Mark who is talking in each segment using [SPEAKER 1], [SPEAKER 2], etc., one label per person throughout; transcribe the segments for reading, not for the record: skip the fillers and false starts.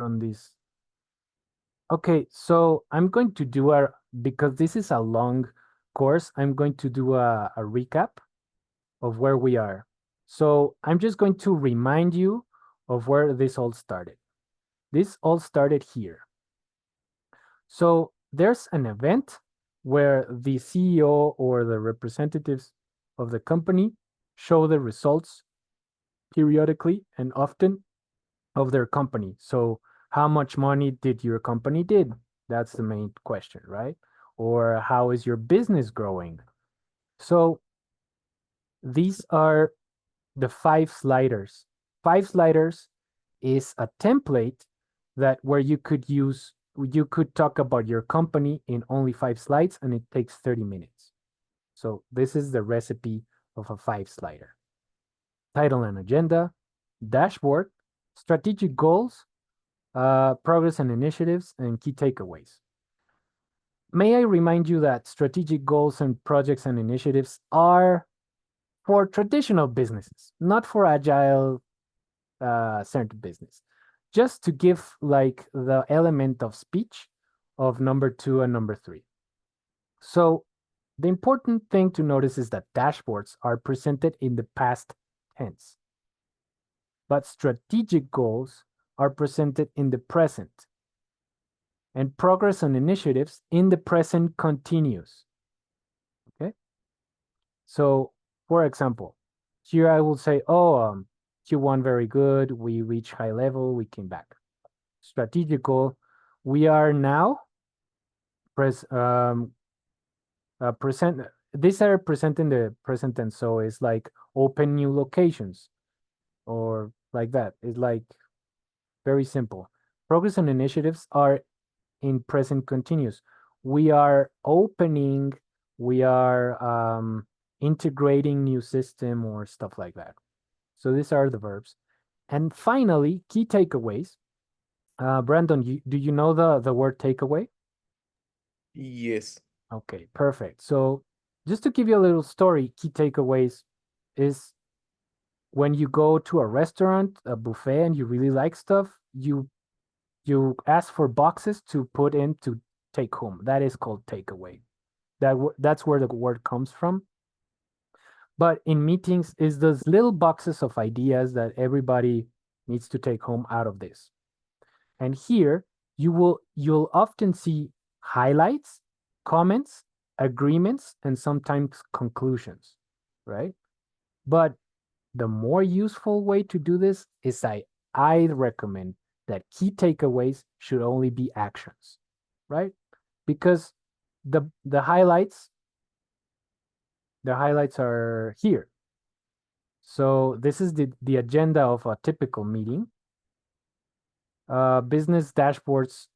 [SPEAKER 1] on this. Okay, so I'm going to do because this is a long course, I'm going to do a recap of where we are. So I'm just going to remind you of where this all started. This all started here. So there's an event where the CEO or the representatives of the company show the results periodically and often of their company. So how much money did your company did? That's the main question, right? Or how is your business growing? So these are the 5 sliders. 5 sliders is a template that where you could talk about your company in only 5 slides and it takes 30 minutes. So this is the recipe of a 5 slider. Title and agenda, dashboard, strategic goals, progress and initiatives, and key takeaways. May I remind you that strategic goals and projects and initiatives are for traditional businesses, not for agile centered business. Just to give like the element of speech of number 2 and number 3. So the important thing to notice is that dashboards are presented in the past tense, but strategic goals are presented in the present, and progress on initiatives in the present continuous. Okay? So, for example, here I will say, oh, Q1 very good, we reached high level, we came back. Strategic goal, we are now present. These are present in the present tense, so it's like open new locations or like that. It's like very simple. Progress on initiatives are in present continuous. We are opening, we are integrating new system or stuff like that. So these are the verbs. And finally, key takeaways. Brandon, do you know the word takeaway?
[SPEAKER 2] Yes.
[SPEAKER 1] Okay, perfect. So just to give you a little story, key takeaways is when you go to a restaurant, a buffet, and you really like stuff, you ask for boxes to put in to take home. That is called takeaway. That's where the word comes from. But in meetings is those little boxes of ideas that everybody needs to take home out of this. And here you'll often see highlights, comments, agreements, and sometimes conclusions, right? But the more useful way to do this is I recommend that key takeaways should only be actions, right? Because the highlights are here. So this is the agenda of a typical meeting. Business dashboards,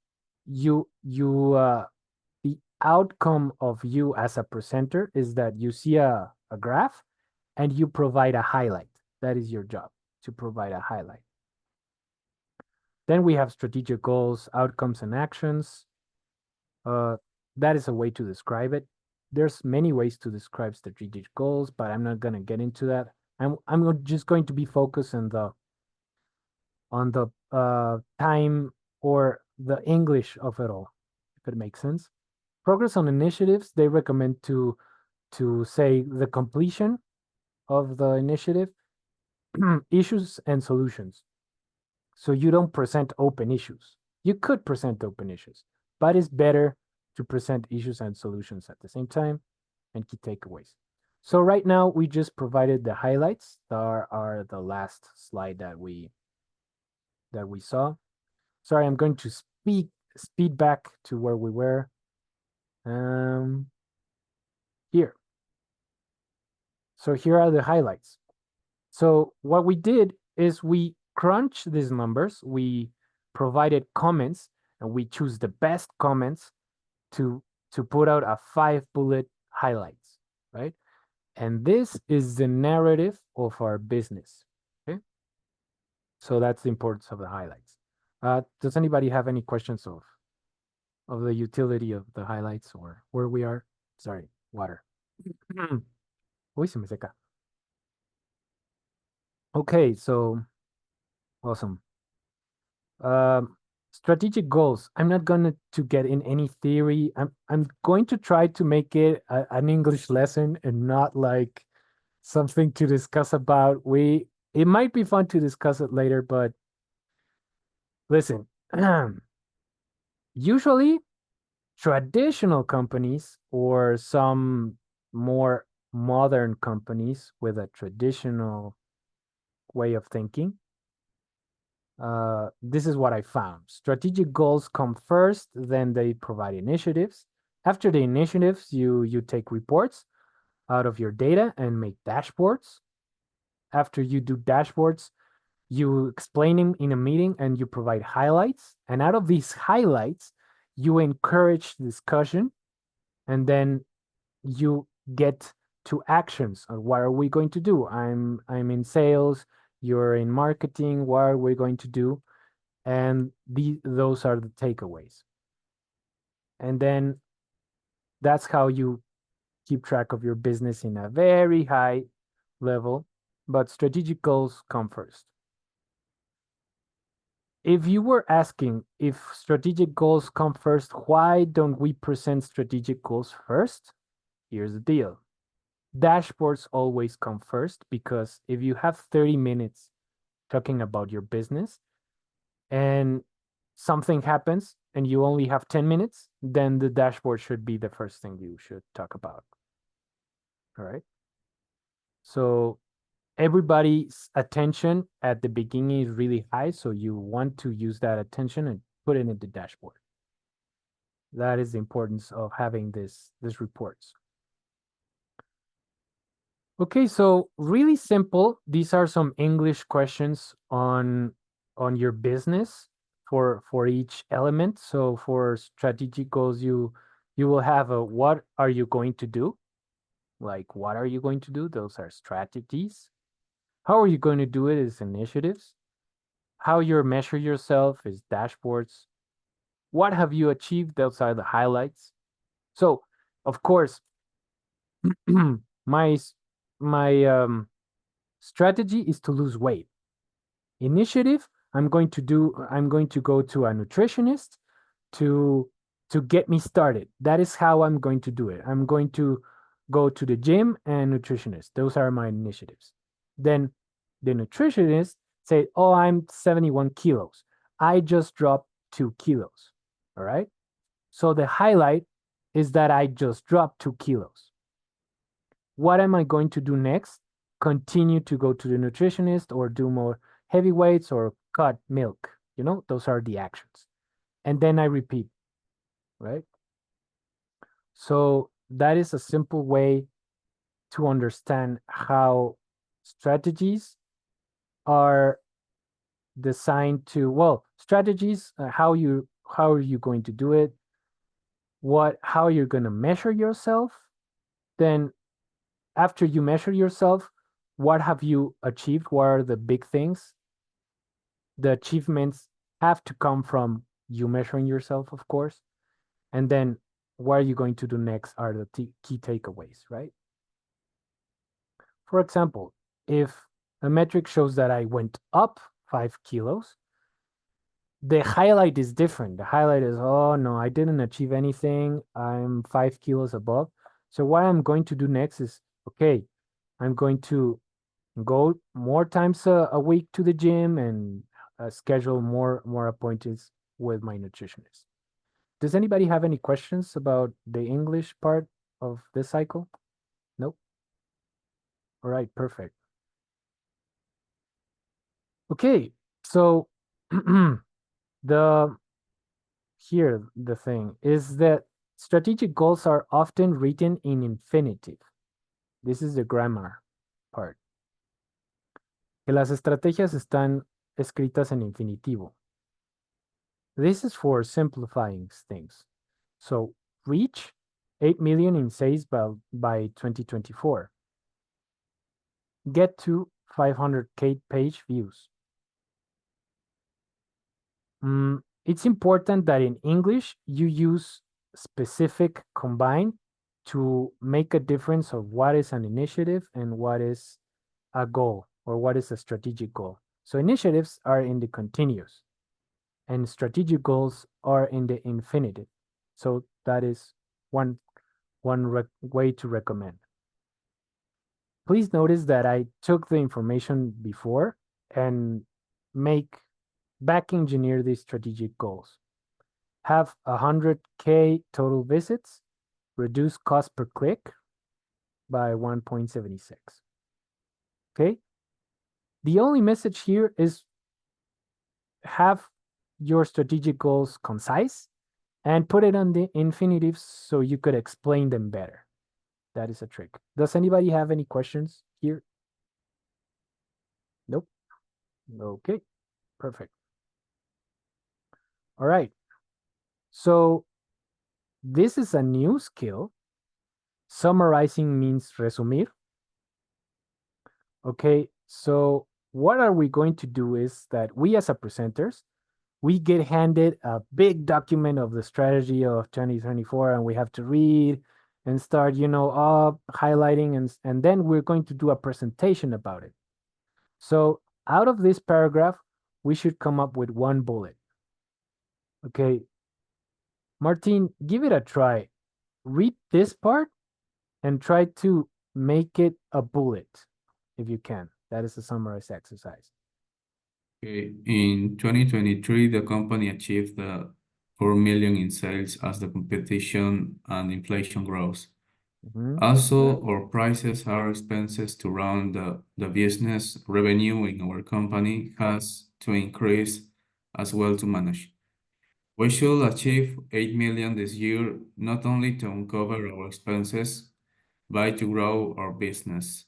[SPEAKER 1] the outcome of you as a presenter is that you see a graph and you provide a highlight. That is your job, to provide a highlight. Then we have strategic goals, outcomes, and actions. That is a way to describe it. There's many ways to describe strategic goals, but I'm not going to get into that. I'm just going to be focused on the time or the English of it all, if it makes sense. Progress on initiatives, they recommend to say the completion of the initiative, issues and solutions. So you don't present open issues. You could present open issues, but it's better to present issues and solutions at the same time and key takeaways. So right now we just provided the highlights that are the last slide that we saw. Sorry, I'm going to speed back to where we were. Here. So here are the highlights. So what we did is we crunched these numbers, we provided comments, and we choose the best comments to put out a 5-bullet highlights, right? And this is the narrative of our business. Okay. So that's the importance of the highlights. Does anybody have any questions of the utility of the highlights or where we are? Sorry, water. Uy, se me seca. Okay, so awesome. strategic goals. I'm not going to get in any theory. I'm going to try to make it an English lesson and not like something to discuss about. It might be fun to discuss it later, but listen. Usually traditional companies or some more modern companies with a traditional way of thinking, this is what I found. Strategic goals come first, then they provide initiatives. After the initiatives, you take reports out of your data and make dashboards. After you do dashboards, you explain them in a meeting and you provide highlights. And out of these highlights, you encourage discussion, and then you get to actions. What are we going to do? I'm in sales, you're in marketing, what are we going to do? And those are the takeaways. And then that's how you keep track of your business in a very high level, but strategic goals come first. If you were asking if strategic goals come first, why don't we present strategic goals first? Here's the deal. Dashboards always come first because if you have 30 minutes talking about your business and something happens and you only have 10 minutes, then the dashboard should be the first thing you should talk about. All right. So everybody's attention at the beginning is really high. So you want to use that attention and put it in the dashboard. That is the importance of having these reports. Okay, so really simple. These are some English questions on your business for each element. So for strategic goals, you will have a what are you going to do? Like what are you going to do? Those are strategies. How are you going to do it is initiatives. How you measure yourself is dashboards. What have you achieved? Those are the highlights. So of course, my my strategy is to lose weight. Initiative, I'm going to go to a nutritionist to get me started. That is how I'm going to do it. I'm going to go to the gym and nutritionist. Those are my initiatives. Then the nutritionist say, "Oh, I'm 71 kilos. I just dropped 2 kilos." All right. So the highlight is that I just dropped 2 kilos. What am I going to do next? Continue to go to the nutritionist or do more heavy weights or cut milk. Those are the actions. And then I repeat, right? So that is a simple way to understand how strategies are designed to, well, strategies, how are you going to do it? How you're going to measure yourself? Then after you measure yourself, what have you achieved? What are the big things? The achievements have to come from you measuring yourself, of course. And then what are you going to do next are the key takeaways, right? For example, if a metric shows that I went up 5 kilos, the highlight is different. The highlight is, oh no, I didn't achieve anything. I'm 5 kilos above. So what I'm going to do next is, okay, I'm going to go more times a week to the gym and schedule more appointments with my nutritionist. Does anybody have any questions about the English part of this cycle? Nope. All right, perfect. Okay, so the the thing is that strategic goals are often written in infinitive. This is the grammar part. Que las estrategias están escritas en infinitivo. This is for simplifying things. So reach 8 million in sales by 2024. Get to 500K page views. It's important that in English you use specific combine to make a difference of what is an initiative and what is a goal or what is a strategic goal. So initiatives are in the continuous and strategic goals are in the infinitive. So that is one way to recommend. Please notice that I took the information before and back engineer these strategic goals. Have 100K total visits, reduce cost per click by 1.76. Okay. The only message here is have your strategic goals concise and put it on the infinitives so you could explain them better. That is a trick. Does anybody have any questions here? Nope. Okay, perfect. All right. So this is a new skill. Summarizing means resumir. Okay, so what are we going to do is that we as a presenters, we get handed a big document of the strategy of 2024 and we have to read and start, up highlighting and then we're going to do a presentation about it. So out of this paragraph, we should come up with one bullet. Okay, Martin, give it a try. Read this part and try to make it a bullet if you can. That is a summarized exercise.
[SPEAKER 3] Okay. In 2023, the company achieved 4 million in sales as the competition and inflation grows. Also, our prices are expenses to run the business. Revenue in our company has to increase as well to manage. We should achieve 8 million this year, not only to uncover our expenses, but to grow our business.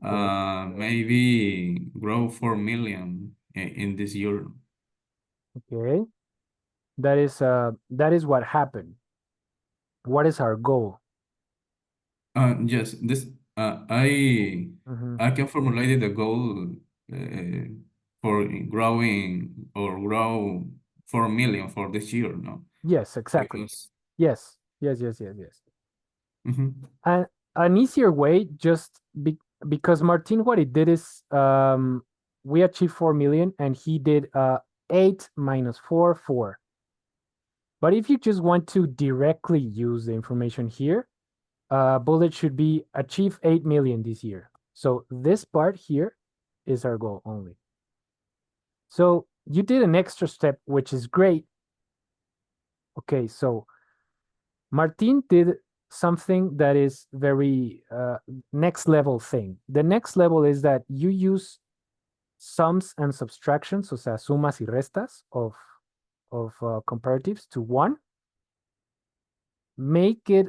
[SPEAKER 3] Maybe grow 4 million in this year.
[SPEAKER 1] Okay. That is what happened. What is our goal?
[SPEAKER 3] Yes, I
[SPEAKER 1] Mhm.
[SPEAKER 3] I can formulate the goal for growing or grow 4 million for this year, no?
[SPEAKER 1] Yes, exactly.
[SPEAKER 3] Because
[SPEAKER 1] Yes.
[SPEAKER 3] mhm.
[SPEAKER 1] And an easier way, because Martin, what he did is we achieved 4 million and he did 8 minus 4, 4. But if you just want to directly use the information here, bullet should be achieve 8 million this year. So this part here is our goal only. So you did an extra step, which is great. Okay, so Martin did something that is very next level thing. The next level is that you use sums and subtractions, o sea, sumas y restas of comparatives to one. Make it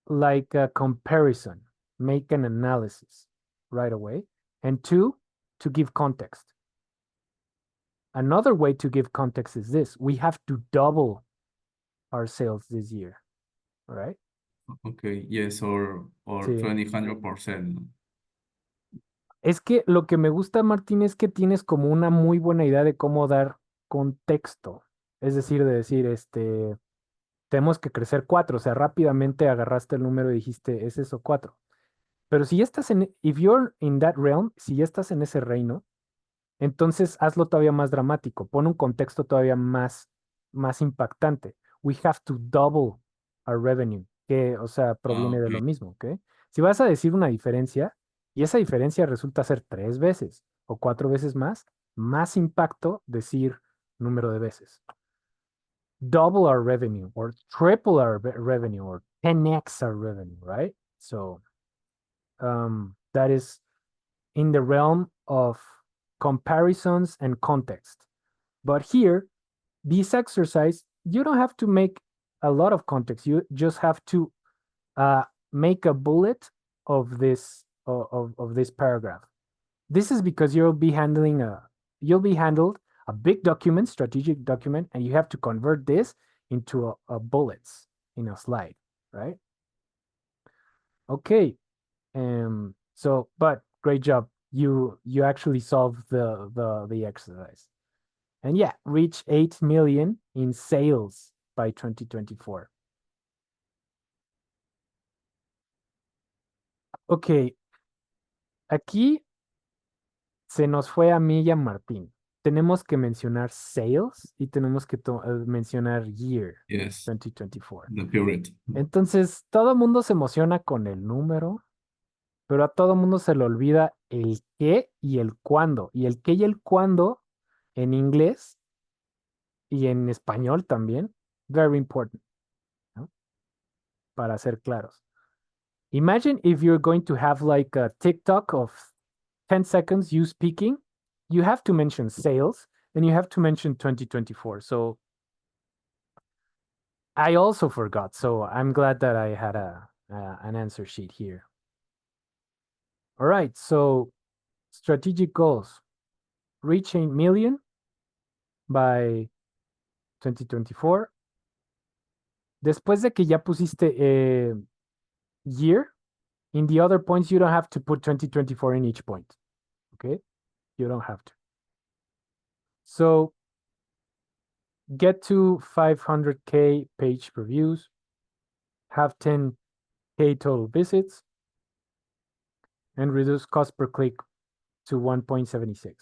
[SPEAKER 1] like a comparison, make an analysis right away. And two, to give context. Another way to give context is this. We have to double our sales this year, right?
[SPEAKER 3] Okay, yes, or
[SPEAKER 1] Sí.
[SPEAKER 3] 200%.
[SPEAKER 1] Es que lo que me gusta, Martín, es que tienes como una muy buena idea de cómo dar contexto. Es decir, de decir, tenemos que crecer 4, o sea, rápidamente agarraste el número y dijiste, es eso 4. Pero si ya estás if you're in that realm, si ya estás en ese reino, entonces hazlo todavía más dramático, pon un contexto todavía más impactante. We have to double our revenue, que, o sea, proviene de lo
[SPEAKER 3] Okay.
[SPEAKER 1] mismo, ¿ok? Si vas a decir una diferencia y esa diferencia resulta ser 3 veces o 4 veces más impacto decir número de veces. Double our revenue or triple our revenue or 10x our revenue, right? So that is in the realm of comparisons and context. But here, this exercise, you don't have to make a lot of context. You just have to make a bullet of this of this paragraph. This is because you'll be handled a big document, strategic document, and you have to convert this into a bullets in a slide, right? Okay. So, but great job. You actually solved the exercise. And yeah, reach 8 million in sales by 2024. Ok, aquí se nos fue a mí y a Martín. tenemos que mencionar sales y tenemos que mencionar year
[SPEAKER 3] Yes,
[SPEAKER 1] 2024.
[SPEAKER 3] the period.
[SPEAKER 1] Entonces, todo el mundo se emociona con el número, pero a todo el mundo se le olvida el qué y el cuándo. Y el qué y el cuándo en inglés y en español también, very important, ¿no? Para ser claros. Imagine if you're going to have like a TikTok of 10 seconds you speaking, you have to mention sales and you have to mention 2024. So I also forgot. So I'm glad that I had an answer sheet here. All right. So strategic goals, reach 8 million by 2024. Después de que ya pusiste year, in the other points, you don't have to put 2024 in each point. Okay? You don't have to. So get to 500K page reviews, have 10K total visits, and reduce cost per click to 1.76.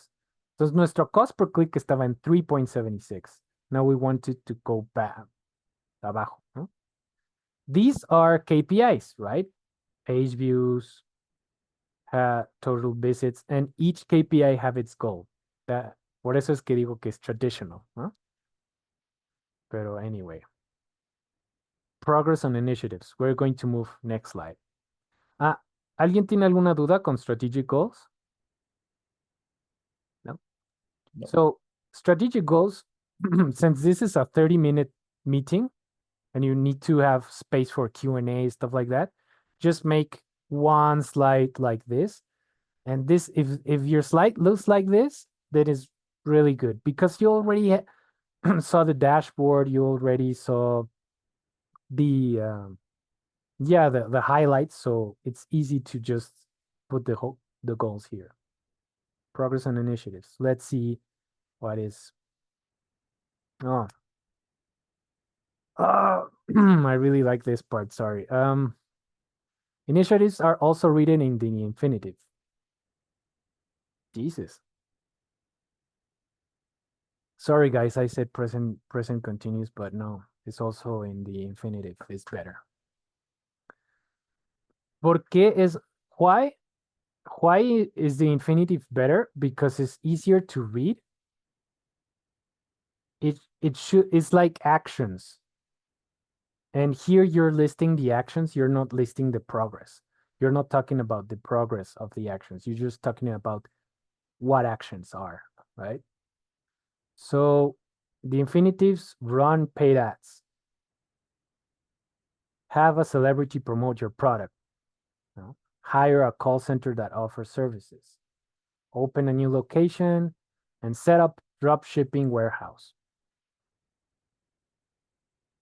[SPEAKER 1] Entonces nuestro cost per click estaba en 3.76. Now we want it to go back, abajo, ¿no? These are KPIs, right? Page views, total visits, and each KPI have its goal. Por eso es que digo que es traditional, ¿no? Pero anyway. Progress on initiatives. We're going to move next slide. ¿Alguien tiene alguna duda con strategic goals? No?
[SPEAKER 2] No.
[SPEAKER 1] So strategic goals, since this is a 30-minute meeting and you need to have space for Q&A, stuff like that, just make one slide like this. And this, if your slide looks like this, that is really good because you already saw the dashboard, you already saw the the highlights, so it's easy to just put the goals here. Progress on initiatives. Let's see what is. Oh, I really like this part. Sorry. Initiatives are also written in the infinitive. Jesus. Sorry, guys. I said present continuous, but no, it's also in the infinitive. It's better. ¿Por qué es why? Why is the infinitive better? Because it's easier to read. It's like actions. And here you're listing the actions, you're not listing the progress. You're not talking about the progress of the actions. You're just talking about what actions are, right? So the infinitives run paid ads. Have a celebrity promote your product. You know? Hire a call center that offers services. Open a new location and set up drop shipping warehouse.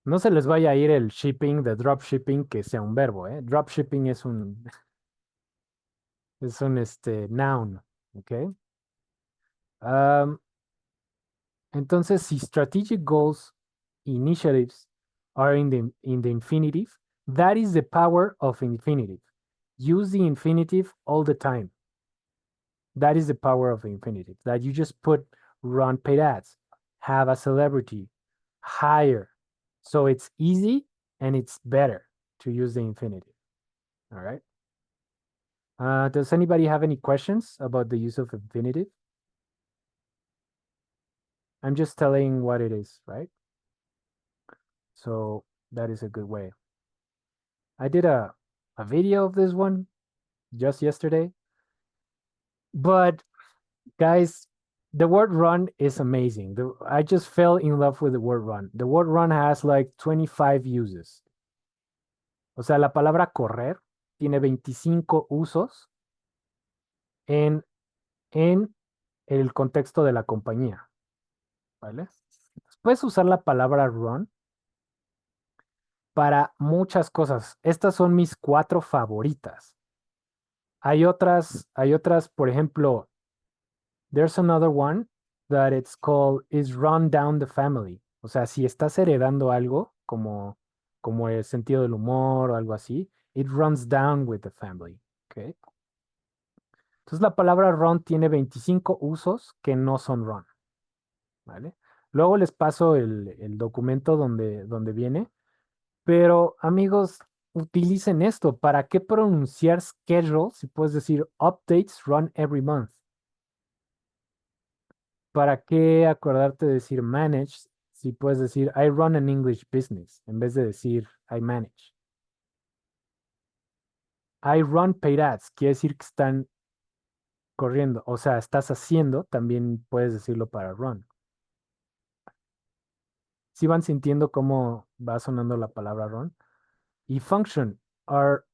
[SPEAKER 1] No se les vaya a ir el shipping de drop shipping que sea un verbo, ¿eh? Drop shipping es un noun, ¿ok? Entonces, si strategic goals, initiatives are in the infinitive, that is the power of infinitive. Use the infinitive all the time. That is the power of infinitive, that you just put run paid ads, have a celebrity, hire. So it's easy and it's better to use the infinitive. All right. Does anybody have any questions about the use of infinitive? I'm just telling what it is, right? So that is a good way. I did a video of this one just yesterday. But guys, the word run is amazing. I just fell in love with the word run. The word run has like 25 uses. O sea, la palabra correr tiene 25 usos en el contexto de la compañía. ¿Vale? Puedes usar la palabra run para muchas cosas. Estas son mis 4 favoritas. Hay otras, por ejemplo, there's another one that it's called is run down the family. O sea, si estás heredando algo, como el sentido del humor o algo así, it runs down with the family. Okay. Entonces la palabra run tiene 25 usos que no son run. ¿vale? Luego les paso el documento donde viene, pero amigos, utilicen esto. ¿Para qué pronunciar schedule si puedes decir updates run every month? ¿Para qué acordarte de decir manage si puedes decir I run an English business en vez de decir I manage? I run paid ads quiere decir que están corriendo, o sea, estás haciendo, también puedes decirlo para run. Si van sintiendo cómo va sonando la palabra run. Y function, our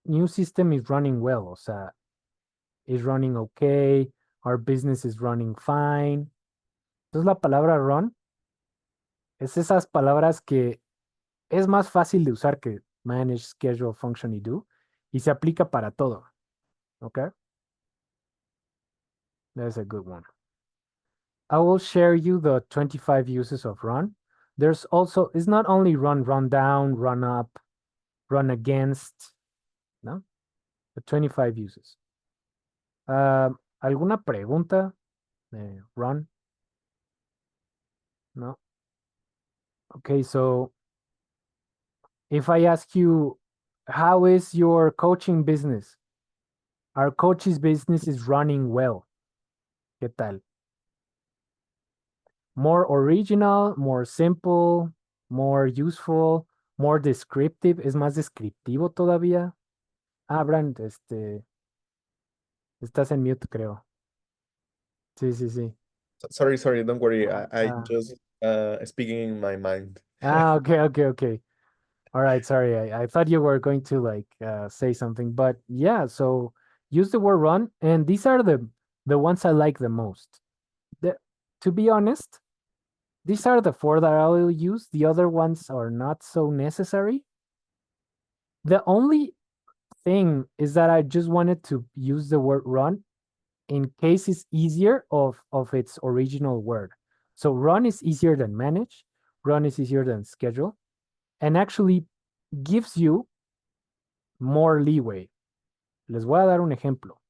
[SPEAKER 1] new system is running well, o sea, is running okay, our business is running fine. Entonces la palabra run es esas palabras que es más fácil de usar que manage, schedule, function y do, y se aplica para todo. ¿Ok? That's a good one. I will share you the 25 uses of run. There's also, it's not only run, run down, run up, run against, ¿no? The 25 uses. ¿Alguna pregunta? Run? No? Okay, so if I ask you, how is your coaching business? Our coach's business is running well. ¿Qué tal? More original, more simple, more useful, more descriptive. Es más descriptivo todavía. Ah, Brand, estás en mute, creo. Sí, sí, sí.
[SPEAKER 2] Sorry, don't worry. I
[SPEAKER 1] Ah,
[SPEAKER 2] just speaking in my mind.
[SPEAKER 1] okay, okay, okay. All right, sorry. I thought you were going to like say something, but yeah, so use the word run, and these are the ones I like the most. To be honest, these are the four that I will use. The other ones are not so necessary. The only thing is that I just wanted to use the word run in case it's easier of its original word. So run is easier than manage, run is easier than schedule, and actually gives you more leeway. Les voy a dar un ejemplo.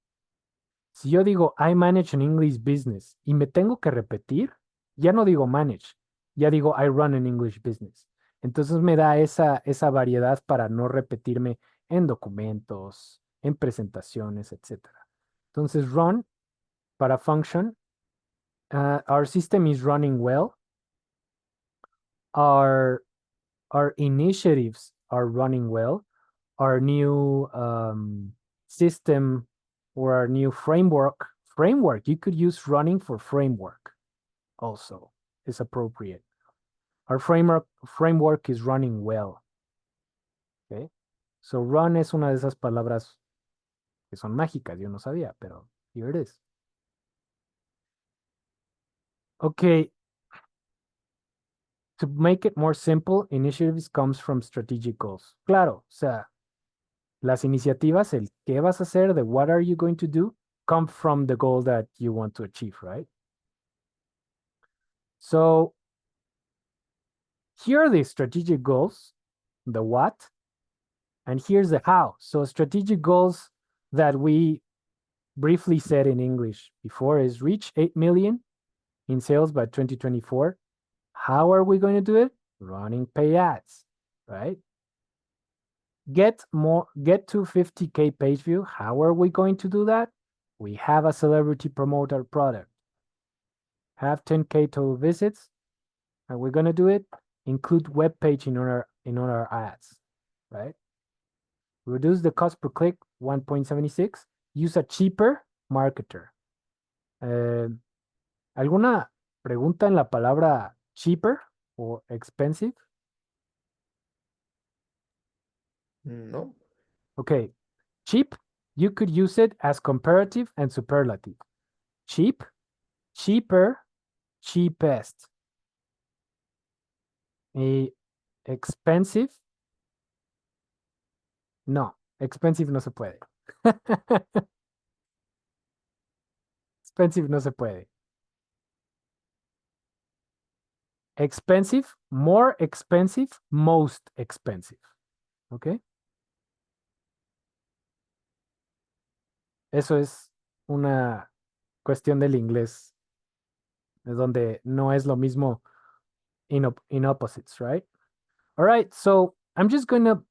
[SPEAKER 1] Si yo digo I manage an English business y me tengo que repetir, ya no digo manage, ya digo I run an English business. Entonces me da esa variedad para no repetirme en documentos, en presentaciones, etcétera. Entonces run para function, our system is running well. Our initiatives are running well. Our new system or our new framework. You could use running for framework also is appropriate. Our framework is running well. Okay. So run es una de esas palabras que son mágicas, yo no sabía, pero here it is. Okay. To make it more simple, initiatives comes from strategic goals. Claro, o sea, las iniciativas, el qué vas a hacer, the what are you going to do, come from the goal that you want to achieve, right? So here are the strategic goals, the what, and here's the how. So strategic goals that we briefly said in English before is reach 8 million in sales by 2024. How are we going to do it? Running pay ads, right? Get to 50K page view. How are we going to do that? We have a celebrity promote our product. Have 10K total visits. Are we going to do it? Include web page in our ads, right? Reduce the cost per click 1.76. Use a cheaper marketer. ¿Alguna pregunta en la palabra cheaper o expensive?
[SPEAKER 2] No.
[SPEAKER 1] Okay. Cheap, you could use it as comparative and superlative. Cheap, cheaper, cheapest. Expensive, no, expensive no se puede. Expensive no se puede. Expensive, more expensive, most expensive. ¿Ok? Eso es una cuestión del inglés donde no es lo mismo in opposites, right? All right, so I'm just gonna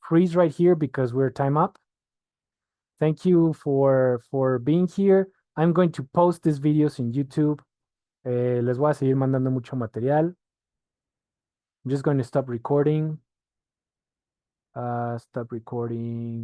[SPEAKER 1] freeze right here because we're time up. Thank you for being here. I'm going to post these videos in YouTube. Les voy a seguir mandando mucho material. I'm just going to stop recording. Stop recording.